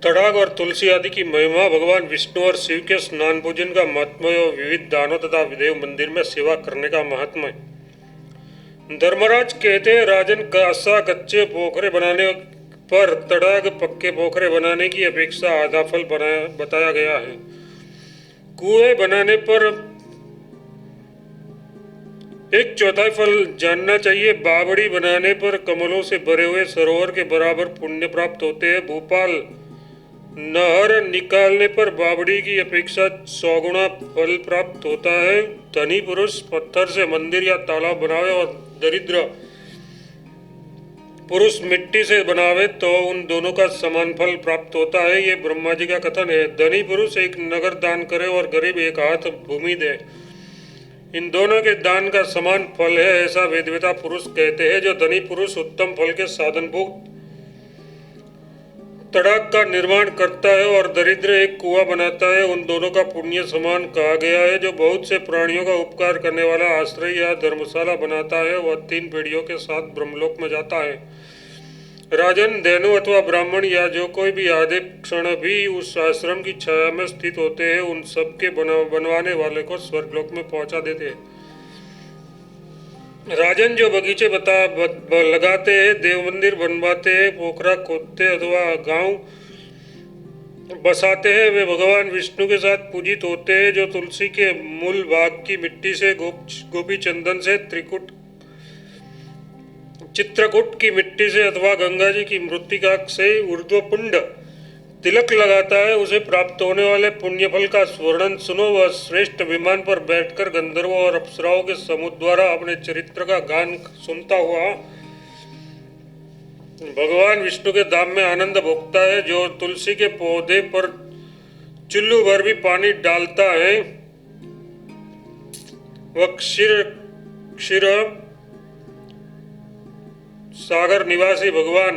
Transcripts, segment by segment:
तड़ाग और तुलसी आदि की महिमा, भगवान विष्णु और शिव के स्नान पूजन का महत्व और विविध दानों तथा देव मंदिर में सेवा करने का महात्मा है। धर्मराज कहते हैं, राजन, कासा कच्चे पोखरे बनाने पर तड़ाग पक्के पोखरे बनाने की अपेक्षा आधा फल बताया गया है। कुएं बनाने पर एक चौथाई फल जानना चाहिए। बावड़ी बनाने पर कमलों से भरे हुए सरोवर के बराबर पुण्य प्राप्त होते हैं। भोपाल नहर निकालने पर बावड़ी की अपेक्षा 100 गुना फल प्राप्त होता है। धनी पुरुष पत्थर से मंदिर या तालाब बनावे और दरिद्र पुरुष मिट्टी से बनावे तो उन दोनों का समान फल प्राप्त होता है। ये ब्रह्मा जी का कथन है। धनी पुरुष एक नगर दान करे और गरीब एक हाथ भूमि दे, इन दोनों के दान का समान फल है, ऐसा वेदवेता पुरुष कहते हैं। जो धनी पुरुष उत्तम फल के साधनभूत तड़ाग का निर्माण करता है और दरिद्र एक कुआं बनाता है, उन दोनों का पुण्य समान कहा गया है। जो बहुत से प्राणियों का उपकार करने वाला आश्रय या धर्मशाला बनाता है, वह 3 पीढ़ियों के साथ ब्रह्मलोक में जाता है। राजन, धेनु अथवा ब्राह्मण या जो कोई भी आधे क्षण भी उस आश्रम की छाया में स्थित होते हैं, उन सब के बनवाने वाले को स्वर्गलोक में पहुंचा देते हैं। राजन, जो बगीचे लगाते हैं, देव मंदिर बनवाते हैं, पोखरा खोदते अथवा गांव बसाते हैं, वे भगवान विष्णु के साथ पूजित होते हैं। जो तुलसी के मूल भाग की मिट्टी से, गोपी चंदन से, चित्रकूट की मिट्टी से अथवा गंगा जी की मृत्तिका से ऊर्ध्वपुंड तिलक लगाता है, उसे प्राप्त होने वाले पुण्य फल का वर्णन सुनो। वह श्रेष्ठ विमान पर बैठकर गंधर्वों और अप्सराओं के समूह द्वारा अपने चरित्र का गान सुनता हुआ भगवान विष्णु के धाम में आनंद भोगता है। जो तुलसी के पौधे पर चुल्लू भर भी पानी डालता है, वह क्षीर सागर निवासी भगवान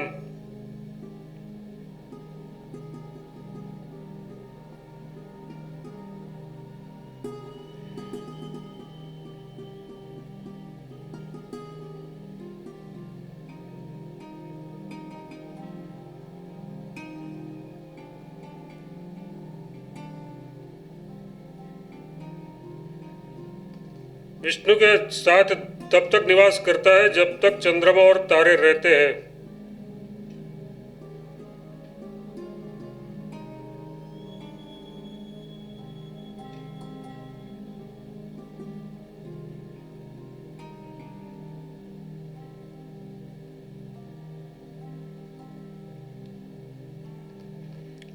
विष्णु के साथ तब तक निवास करता है जब तक चंद्रमा और तारे रहते हैं।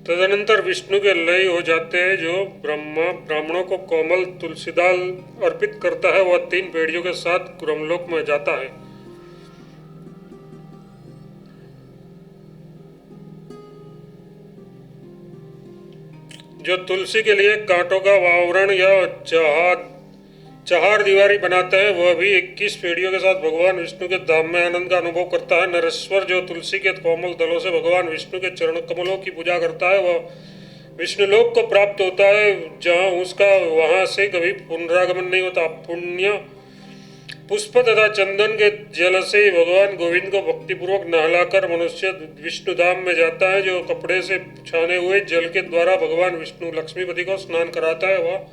तदनंतर विष्णु के लय हो जाते हैं। जो ब्राह्मणों को कोमल तुलसीदाल अर्पित करता है, वह 3 पीढ़ियों के साथ ब्रह्मलोक में जाता है। जो तुलसी के लिए कांटों का आवरण या चहार दीवारी बनाता है, वह भी 21 पीढ़ियों के साथ भगवान विष्णु के धाम में आनंद का अनुभव करता है। नरेश्वर, जो तुलसी के कोमल दलों से भगवान विष्णु के चरण कमलों की पूजा करता है, वह विष्णुलोक को प्राप्त होता है, जहाँ उसका वहां से कभी पुनरागमन नहीं होता। पुण्य पुष्प तथा चंदन के जल से भगवान गोविंद को भक्तिपूर्वक नहलाकर मनुष्य विष्णु धाम में जाता है। जो कपड़े से छाने हुए जल के द्वारा भगवान विष्णु लक्ष्मीपति को स्नान कराता है, वह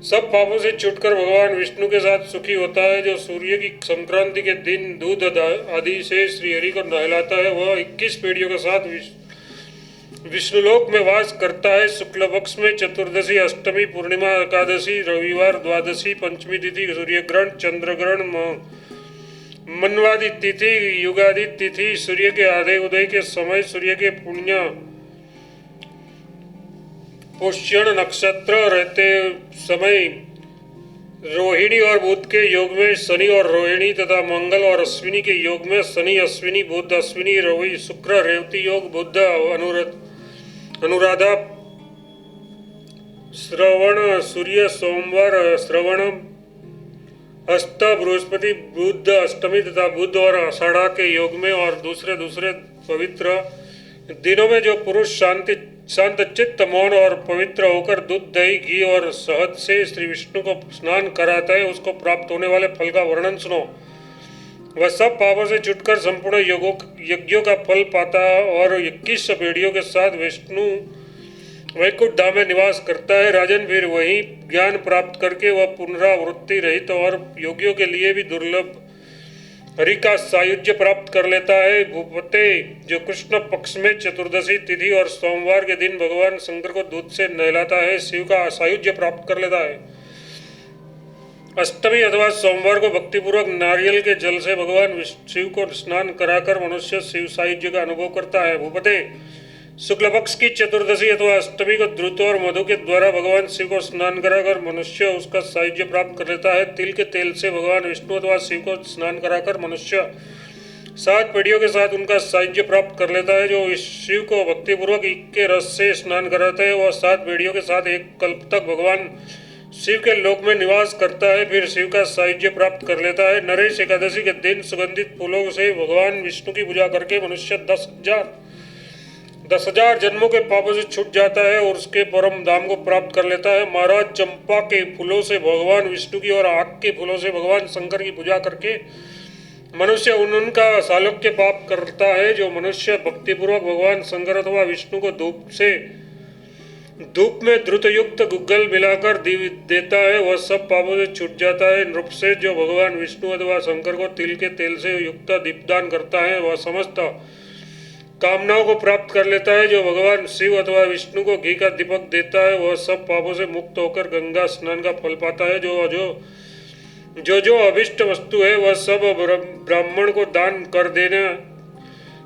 सब पापों से छूटकर भगवान विष्णु के साथ सुखी होता है। जो सूर्य की संक्रांति के दिन दूध आदि से श्री हरि को नहलाता है, वह 21 पीढ़ियों के साथ विष्णुलोक में वास करता है। शुक्ल पक्ष में चतुर्दशी, अष्टमी, पूर्णिमा, एकादशी, रविवार, द्वादशी, पंचमी तिथि, सूर्य ग्रहण, चंद्र ग्रहण, मनवादी तिथि, युगादि तिथि, सूर्य के आधे उदय के समय, सूर्य के पुण्य पुष्यण नक्षत्र रहते समय, रोहिणी और बुध के योग में शनि और रोहिणी तथा मंगल और अश्विनी के योग में शनि, अश्विनी, बुध, अश्विनी, रवि, शुक्र, रेवती योग, बुध, अनुराधा, श्रवण, सूर्य, सोमवार, श्रवण, हस्त, बृहस्पति, बुध, अष्टमी तथा बुध और आषाढ़ा के योग में और दूसरे पवित्र दिनों में जो पुरुष शांत चित्त, मौन और पवित्र होकर दूध, दही, घी और शहद से श्री विष्णु को स्नान कराता है, उसको प्राप्त होने वाले फल का वर्णन सुनो। वह सब पापों से छुटकर संपूर्ण यज्ञों का फल पाता और 21 पीढ़ियों के साथ विष्णु वैकुंठ धाम में निवास करता है। राजन, फिर वही ज्ञान प्राप्त करके वह पुनरावृत्ति रहित और योगियों के लिए भी दुर्लभ हरि का सायुज्य प्राप्त कर लेता है। भूपते, जो कृष्ण पक्ष में चतुर्दशी तिथि और सोमवार के दिन भगवान शंकर को दूध से नहलाता है, शिव का सायुज्य प्राप्त कर लेता है। अष्टमी अथवा सोमवार को भक्तिपूर्वक नारियल के जल से भगवान शिव को स्नान कराकर मनुष्य शिव सायुज्य का अनुभव करता है। भूपते, शुक्ल पक्ष की चतुर्दशी अथवा अष्टमी को द्रुत और मधु के द्वारा भगवान शिव को स्नान कराकर मनुष्य उसका सायुज्य प्राप्त कर लेता है। तिल के तेल से भगवान विष्णु अथवा शिव को स्नान कराकर मनुष्य 7 पीढ़ियों के साथ उनका सायुज्य प्राप्त कर लेता है। जो शिव को भक्तिपूर्वक के रस से स्नान कराते हैं वह 7 पीढ़ियों के साथ एक कल्प तक भगवान शिव के लोक में निवास करता है, फिर शिव का सायुज्य प्राप्त कर लेता है। नरेश एकादशी के दिन सुगंधित फूलों से भगवान विष्णु की पूजा करके मनुष्य 10,000 जन्मों के पापों से छूट जाता है और उसके परम धाम को प्राप्त कर लेता है। महाराज, चंपा के फूलों से भगवान विष्णु की और आग के फूलों से भगवान शंकर की पूजा करके मनुष्य उनका सालोक्य प्राप्त करता है। जो मनुष्य भक्तिपूर्वक भगवान शंकर अथवा विष्णु को धूप में द्रुत युक्त गुग्गल मिलाकर देता है वह सब पापों से छूट जाता है। नृप से, जो भगवान विष्णु अथवा शंकर को तिल के तेल से युक्त दीपदान करता है वह समस्त कामनाओं को प्राप्त कर लेता है। जो भगवान शिव अथवा विष्णु को घी का दीपक देता है वह सब पापों से मुक्त होकर गंगा स्नान का फल पाता है। जो अभिष्ट वस्तु है वह सब ब्राह्मण को दान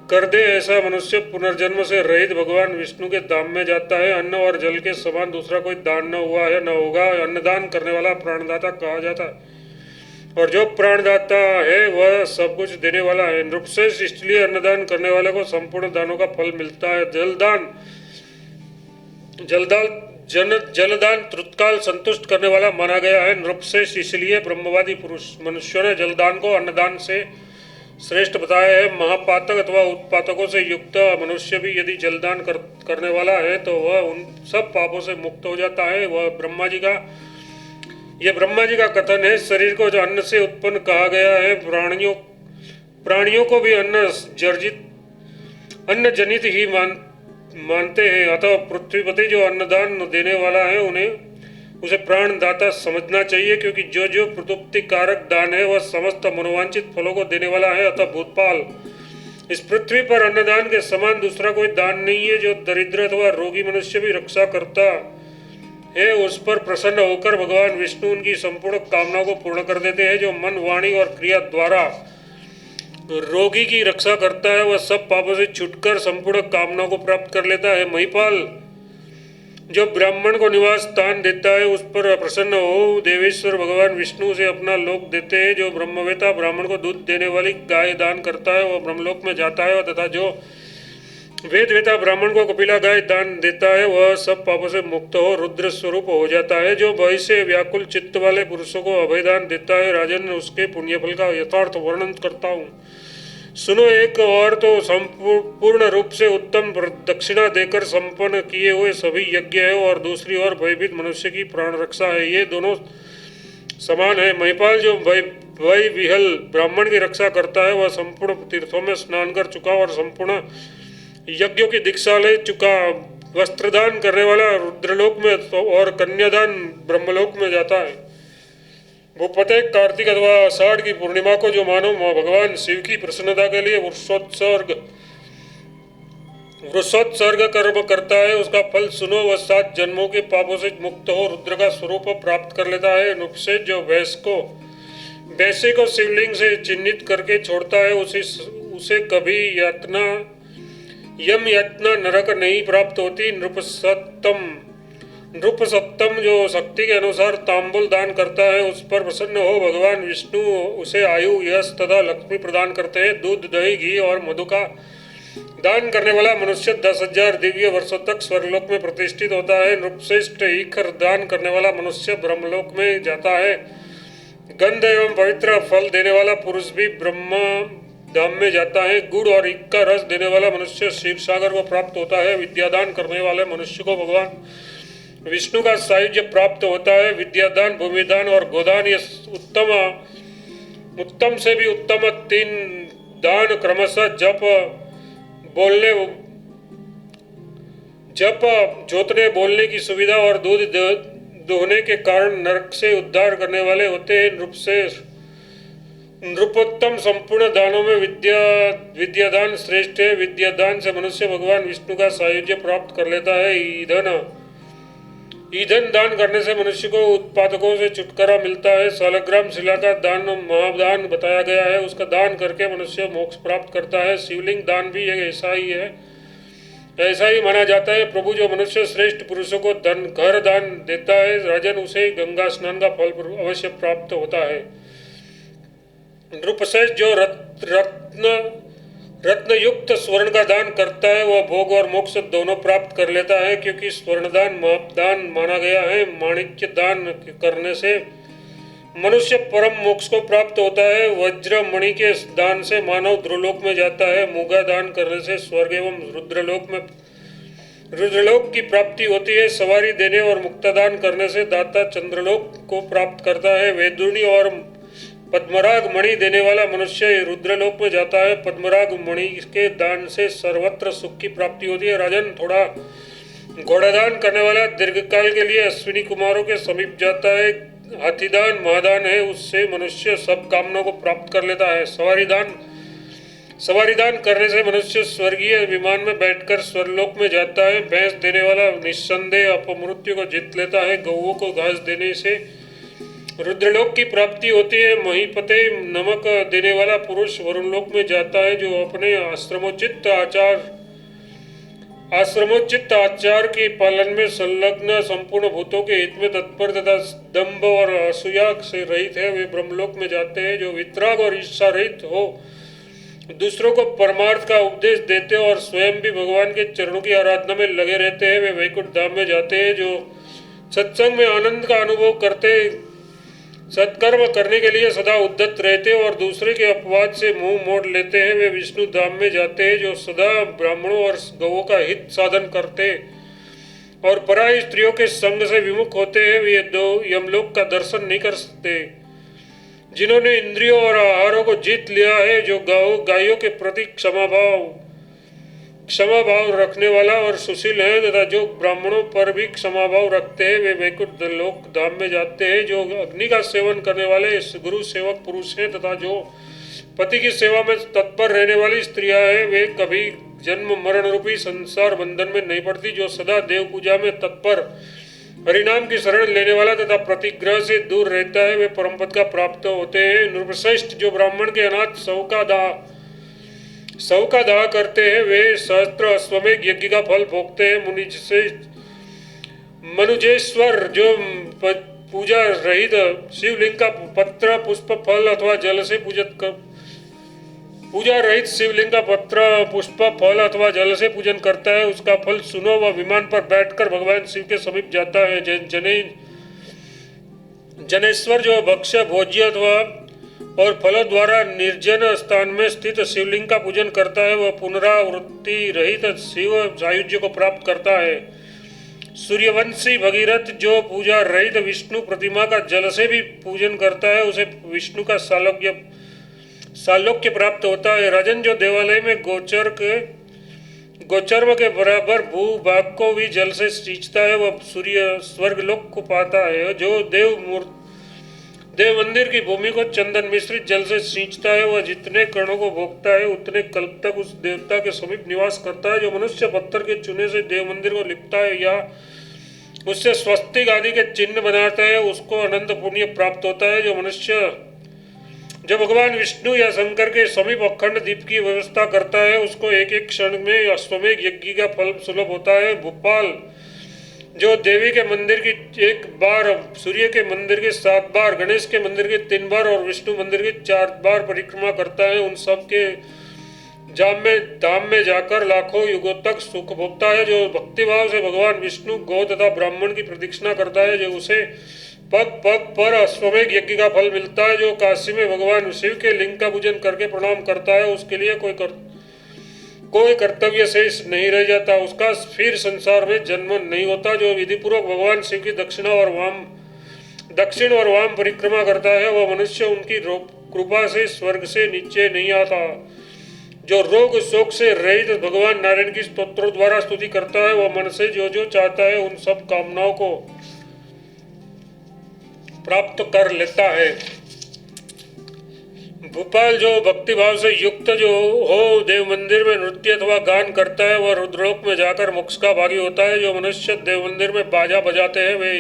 कर दे ऐसा मनुष्य पुनर्जन्म से रहित भगवान विष्णु के धाम में जाता है। अन्न और जल के समान दूसरा कोई दान न हुआ है न होगा। अन्नदान करने वाला प्राणदाता कहा जाता है और जो प्राणदाता है वह सब कुछ देने वाला है। नृपश्रेष्ठ, इसलिए अन्नदान करने वाले को संपूर्ण दानों का फल मिलता है। जलदान तत्काल संतुष्ट करने वाला माना गया है। नृपश्रेष्ठ, इसलिए ब्रह्मवादी पुरुष मनुष्यों ने जलदान को अन्नदान से श्रेष्ठ बताया है। महापातक अथवा उत्पातकों से युक्त मनुष्य भी यदि जलदान करने वाला है तो वह उन सब पापों से मुक्त हो जाता है। वह ब्रह्मा जी का कथन है। शरीर को जो अन्न से उत्पन्न कहा गया है, प्राणियों को भी अन्न जनित ही मानते हैं। अतः पृथ्वीपति जो अन्नदान देने वाला है उसे प्राणदाता समझना चाहिए, क्योंकि जो प्रतुप्ति कारक दान है वह समस्त मनोवांछित फलों को देने वाला है। अतः भूतपाल, इस पृथ्वी पर अन्नदान के समान दूसरा कोई दान नहीं है। जो दरिद्र अथवा रोगी मनुष्य भी रक्षा करता है उस पर प्रसन्न होकर भगवान विष्णु उनकी संपूर्ण कामनाओं को पूर्ण कर देते हैं। जो मन, वाणी और क्रिया द्वारा रोगी की रक्षा करता है वह सब पापों से छूटकर संपूर्ण कामनाओं को प्राप्त कर लेता है। महिपाल, जो ब्राह्मण को निवास स्थान देता है उस पर प्रसन्न हो देवेश्वर भगवान विष्णु से अपना लोक देते हैं। जो ब्रह्मवेता ब्राह्मण को दूध देने वाली गाय दान करता है वह ब्रह्मलोक में जाता है, तथा जो वेदवेता ब्राह्मण को कपिला गाय दान देता है वह सब पापों से मुक्त हो रुद्र स्वरूप हो जाता है। जो भय से व्याकुल चित्त वाले पुरुषों को अभयदान देता है, राजन, उसके पुण्यफल का यथार्थ वर्णन करता हूँ, सुनो। एक और तो संपूर्ण रूप से उत्तम दक्षिणा देकर संपन्न किए हुए सभी यज्ञ है और दूसरी ओर भयभीत मनुष्य की प्राण रक्षा है। ये दोनों समान है। महिपाल, जो भय विहल ब्राह्मण की रक्षा करता है वह संपूर्ण तीर्थों में स्नान कर चुका और संपूर्ण यज्ञों की दीक्षा ले चुका वस्त्रदान करने वाला रुद्रलोक में और कन्यादान ब्रह्मलोक में जाता है। वो प्रत्येक कार्तिक अथवा आषाढ़ की पूर्णिमा को जो मानव भगवान शिव की प्रसन्नता के लिए वृषोत्सर्ग कर्म करता है उसका फल सुनो। वह 7 जन्मों के पापों से मुक्त हो रुद्र का स्वरूप प्राप्त कर लेता है। नुपसे, जो वैसे को शिवलिंग से चिन्हित करके छोड़ता है उसे कभी यम यातना नरक नहीं प्राप्त होती। नृपसत्तम, जो शक्ति के अनुसार तांबुल दान करता है उस पर प्रसन्न हो भगवान विष्णु उसे आयु, यश तथा लक्ष्मी प्रदान करते हैं। दूध, दही, घी और मधु का दान करने वाला मनुष्य 10,000 दिव्य वर्षों तक स्वर्गलोक में प्रतिष्ठित होता है। नृपश्रेष्ठ, ईखर दान करने वाला मनुष्य ब्रह्मलोक में जाता है। गंध एवं पवित्र फल देने वाला पुरुष भी ब्रह्मा धाम में जाता है। गुड़ और ईख का रस देने वाला मनुष्य क्षीर सागर को प्राप्त होता है। विद्यादान करने वाले मनुष्य को भगवान विष्णु का सायुज्य प्राप्त होता है। विद्यादान, भूमिदान और गोदान ये उत्तम उत्तम से भी उत्तम 3 दान क्रमशः जप बोलने जप जोतने बोलने की सुविधा और दूध दोहने के कारण नरक से उद्धार करने वाले होते हैं। नृपोत्तम संपूर्ण दानों में विद्यादान श्रेष्ठ है। विद्यादान से मनुष्य भगवान विष्णु का सायुज्य प्राप्त कर लेता है। ईंधन दान करने से मनुष्य को उत्पादकों से छुटकारा मिलता है। सालग्राम शिला का दान महादान बताया गया है, उसका दान करके मनुष्य मोक्ष प्राप्त करता है। शिवलिंग दान भी ऐसा ही है, ऐसा ही माना जाता है। प्रभु जो मनुष्य श्रेष्ठ पुरुषों को घर दान देता है राजन, उसे गंगा स्नान का फल अवश्य प्राप्त होता है। नृपश्रेष्ठ जो रत्न युक्त स्वर्ण का दान करता है वह भोग और मोक्ष दोनों प्राप्त कर लेता है, क्योंकि स्वर्णदान महादान माना गया है। माणिक्य दान करने से मनुष्य परम मोक्ष को प्राप्त होता है। वज्र मणि के दान से मानव ध्रुवलोक में जाता है। मूंगा दान करने से स्वर्ग एवं रुद्रलोक की प्राप्ति होती है। सवारी देने और मुक्तादान करने से दाता चंद्रलोक को प्राप्त करता है। वैदुर्णी और पद्मराग मणि देने वाला मनुष्य रुद्रलोक में जाता है। पद्मराग मणि के दान से सर्वत्र सुख की प्राप्ति होती है। राजन थोड़ा घोड़ादान करने वाला दीर्घकाल के लिए अश्विनी कुमारों के समीप जाता है। हाथीदान महादान है, उससे मनुष्य सब कामनाओं को प्राप्त कर लेता है। सवारी दान करने से मनुष्य स्वर्गीय विमान में बैठकर स्वर्गलोक में जाता है। भैंस देने वाला निस्संदेह अपमृत्यु को जीत लेता है। गौओं को घास देने से रुद्रलोक की प्राप्ति होती है। महीपते नमक देने वाला पुरुष वरुणलोक में जाता है। जो अपने आश्रमोचित आचार के पालन में संलग्न संपूर्ण भूतों के हित में तत्पर तथा दंभ और असूया से रहित है, वे ब्रह्मलोक में जाते हैं। जो वितराग और ईर्षा रहित हो, दूसरों को परमार्थ का उपदेश देते और स्वयं भी भगवान के चरणों की आराधना में लगे रहते हैं, वे वैकुंठ धाम में जाते हैं। जो सत्संग में आनंद का अनुभव करते, सत्कर्म करने के लिए सदा उद्यत रहते और दूसरे के अपवाद से मुंह मोड़ लेते हैं, वे विष्णु धाम में जाते हैं। जो सदा ब्राह्मणों और गौओं का हित साधन करते और पराई स्त्रियों के संग से विमुख होते हैं, वे यमलोक का दर्शन नहीं कर सकते। जिन्होंने इंद्रियों और आहारों को जीत लिया है, जो गायों के प्रति क्षमा भाव रखने वाला और सुशील है तथा जो ब्राह्मणों पर भी क्षमा भाव रखते हैं, वे वैकुंठ लोक धाम में जाते हैं। जो अग्नि का सेवन करने वाले गुरु सेवक पुरुष हैं तथा जो पति की सेवा में तत्पर रहने वाली स्त्रियां हैं, वे कभी जन्म मरण रूपी संसार बंधन में नहीं पड़ती। जो सदा देव पूजा में तत्पर हरिनाम की शरण लेने वाला तथा प्रतिग्रह से दूर रहता है, वे परमपद का प्राप्त होते हैं। नृपश्रेष्ठ जो ब्राह्मण के अनाथ शव का दाह करते हैं, वे सहस्त्र अश्वमेघ यज्ञ का फल भोगते हैं। मनुजेश्वर जो पूजा रहित शिवलिंग का पत्र पुष्प फल अथवा जल से पूजा रहित शिवलिंग का पत्र पुष्प फल अथवा जल से पूजन करता है, उसका फल सुनो। वह विमान पर बैठकर भगवान शिव के समीप जाता है। जनेश्वर जो भक्ष्य भोज्य अथवा और फलों द्वारा निर्जन स्थान में स्थित शिवलिंग का पूजन करता है, वह पुनरावृत्ति रहित शिव सायुज्य को प्राप्त करता है। सूर्यवंशी भगीरथ जो पूजा रहित विष्णु प्रतिमा का जल से भी पूजन करता है, उसे विष्णु का सालोक्य प्राप्त होता है। राजन जो देवालय में गोचर्म के बराबर भूभाग को भी जल से सींचता है, वह स्वर्गलोक को पाता है। जो देव मंदिर की भूमि को चंदन मिश्रित जल से सींचता है, वह जितने कणों को भोगता है उतने कल्प तक उस देवता के समीप निवास करता है। जो मनुष्य पत्थर के चूने से देव मंदिर को लिपता है या उससे स्वस्तिक आदि के चिन्ह बनाता है, उसको अनंत पुण्य प्राप्त होता है। जो भगवान विष्णु या शंकर के समीप अखंड दीप की व्यवस्था करता है, उसको एक एक क्षण में अश्वमेघ यज्ञ का फल सुलभ होता है। भोपाल जो देवी के मंदिर की 1 बार, सूर्य के मंदिर के 7 बार, गणेश के मंदिर के 3 बार और विष्णु मंदिर के 4 बार परिक्रमा करता है, उन सब के धाम में जाकर लाखों युगों तक सुख भोगता है। जो भक्तिभाव से भगवान विष्णु गौ तथा ब्राह्मण की प्रदक्षिणा करता है, जो उसे पग पग पर अश्वमेघ यज्ञ का फल मिलता है। जो काशी में भगवान शिव के लिंग का पूजन करके प्रणाम करता है, उसके लिए कोई कर्तव्य शेष नहीं रह जाता, उसका फिर संसार में जन्म नहीं होता। जो विधि पूर्वक भगवान शिव की दक्षिण और वाम परिक्रमा करता है, वह मनुष्य उनकी कृपा से स्वर्ग से नीचे नहीं आता। जो रोग शोक से रहित भगवान नारायण की स्तोत्रों द्वारा स्तुति करता है, वह मन से जो जो चाहता है उन सब कामनाओं को प्राप्त कर लेता है। भोपाल जो भक्तिभाव से युक्त जो हो देव मंदिर में नृत्य अथवा गान करता है, वह रुद्रलोक में जाकर मोक्ष का भागी होता है। जो मनुष्य देव मंदिर में बाजा बजाते हैं, वे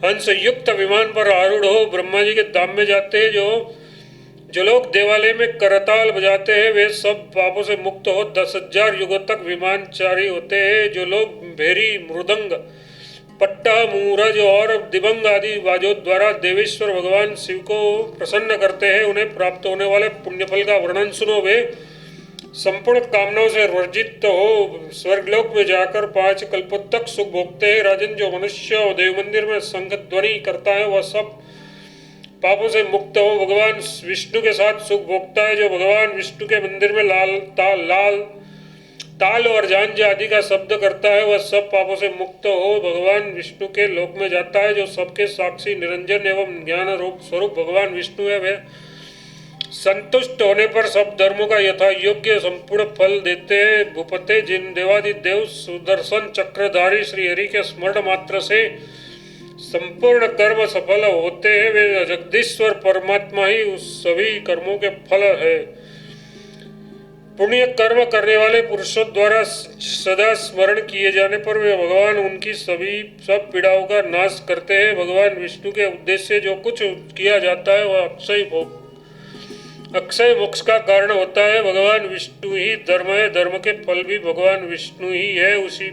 हंस युक्त विमान पर आरूढ़ हो ब्रह्मा जी के धाम में जाते हैं। जो लोग देवालय में करताल बजाते हैं, वे सब पापों से मुक्त हो 10,000 युगों तक विमानचारी होते हैं। जो लोग भेरी, मृदंग, पट्टा, मूरज और दिबंग आदि वाद्यों द्वारा देवेश्वर भगवान शिव को प्रसन्न करते हैं, उन्हें प्राप्त होने वाले पुण्यफल का वर्णन सुनो। वे संपूर्ण कामनाओं से वर्जित हो स्वर्गलोक में जाकर 5 कल्पों तक सुख भोगते हैं। राजन, जो मनुष्य देव मंदिर में शंख ध्वनि करता है, वह सब पापों से मुक्त हो भगवान विष्णु के साथ सुख भोगता है। जो भगवान विष्णु के मंदिर में लाल ताल और झांझ आदि का शब्द करता है, वह सब पापों से मुक्त हो भगवान विष्णु के लोक में जाता है। जो सबके साक्षी निरंजन एवं ज्ञान रूप स्वरूप भगवान विष्णु है, वे संतुष्ट होने पर सब धर्मों का यथा योग्य संपूर्ण फल देते हैं। भूपते, जिन देवादिदेव सुदर्शन चक्रधारी श्री हरि के स्मरण मात्र से संपूर्ण कर्म सफल होते हैं, वे जगदीश्वर परमात्मा ही उस सभी कर्मों के फल है। पुण्य कर्म करने वाले पुरुषों द्वारा सदा स्मरण किए जाने पर वे भगवान उनकी सब पीड़ाओं का नाश करते हैं। भगवान विष्णु के उद्देश्य से जो कुछ किया जाता है, वह अक्षय मोक्ष का कारण होता है। भगवान विष्णु ही धर्म है, धर्म के फल भी भगवान विष्णु ही है। इसी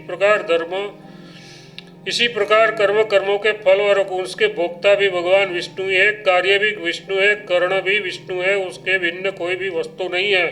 प्रकार कर्मों के फल और उसके भोक्ता भी भगवान विष्णु ही है। कार्य भी विष्णु है, कर्ण भी विष्णु है, उसके भिन्न कोई भी वस्तु नहीं है।